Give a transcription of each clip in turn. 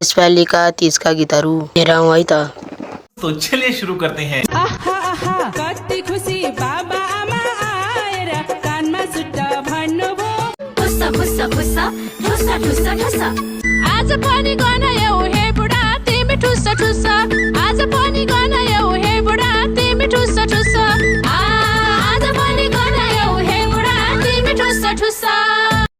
यसपालिका तीजका गीतहरू हेरौँ है त। तो चलिए शुरू करते हैं। कति खुसी बाबा आमा आएर कानमा सुट्टा भन्नुभयो ठुस्सा ठुस्सा ठुस्सा ठुस्सा ठुस्सा ठुस्सा आज पनि गनायौ हे बुढा तिमी ठुस्सा ठुस्सा आज पनि गनायौ हे बुढा तिमी ठुस्सा ठुस्सा आज पनि गनायौ हे बुढा तिमी ठुस्सा ठुस्सा।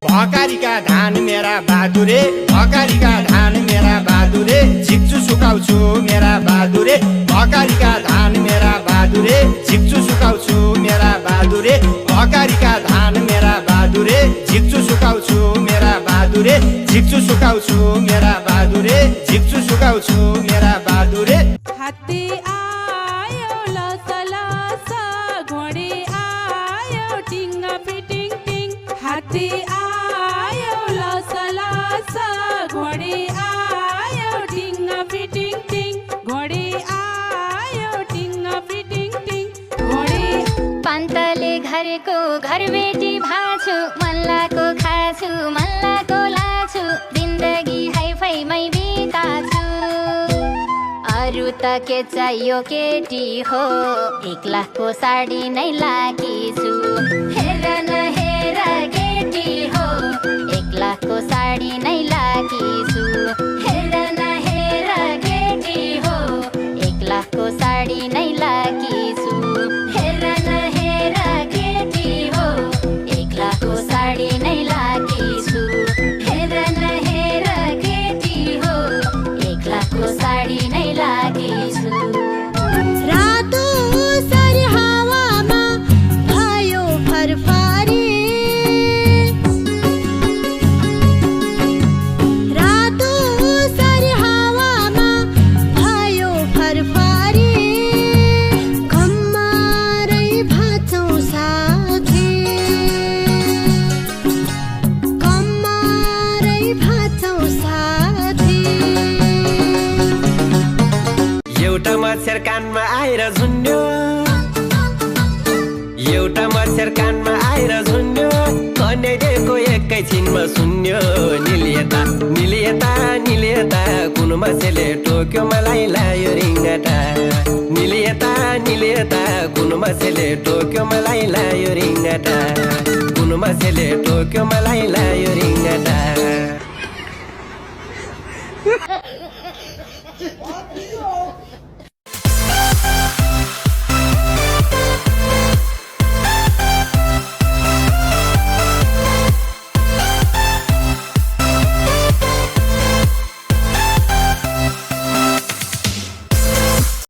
भकारीका धान मेरा बहादुरे, भकारीका धान मेरा बहादुरे, झिक्चु सुकाउँछु मेरा बहादुरे, भकारीका धान मेरा बहादुरे, झिक्चु सुकाउँछु मेरा बहादुरे, भकारीका धान मेरा बहादुरे, झिक्चु सुकाउँछु मेरा बहादुरे, झिक्चु सुकाउँछु मेरा बहादुरे, झिक्चु सुकाउँछु मेरा बहादुरे। हात्ती आयो लसलस घोडी आयो टिङ्ग पिटिङ टिङ हात्ती आयो लसलस घोडी आयो टिङ्ग पिटिङ टिङ घोडी आयो टिङ्ग पिटिङ टिङ घोडी पन्तले घरको घरबेटी भाछु मल्लाको खाछु मल्लाको लाछु जिन्दगी हाइफाइमै बिताछु अरू त के चाहियो केटी हो 1 लाखको साडी नै लागिछु हेर न हेर केटी हो 1 लाखको साडी नै लागिछु हेर न हेर केटी हो 1 लाखको साडी नै लागिछु हेर न हेर केटी हो 1 लाखको साडी नै लागिछु हेर न हेर केटी हो 1 लाखको साडी नै लागिछु। रातो सरी हावामा भयो फरफरी रातो सरी हावामा भयो फरफरी कम्मरै भाँचौँ साथी कम्मरै भाँचौँ साथी। एउटा मच्छर कानमा आएर झुन्ड्यो एउटा मच्छर कानमा आएर झुन्ड्यो कन्याको एकैछिनमा सुन्यो निलियता निलियता निलियता कुन मच्छरले टोक्यो मलाई लायो रिङ्गटा निलियता निलियता कुन मच्छरले टोक्यो मलाई लायो रिङ्गटा कुन मच्छरले टोक्यो मलाई लायो रिङ्गटा।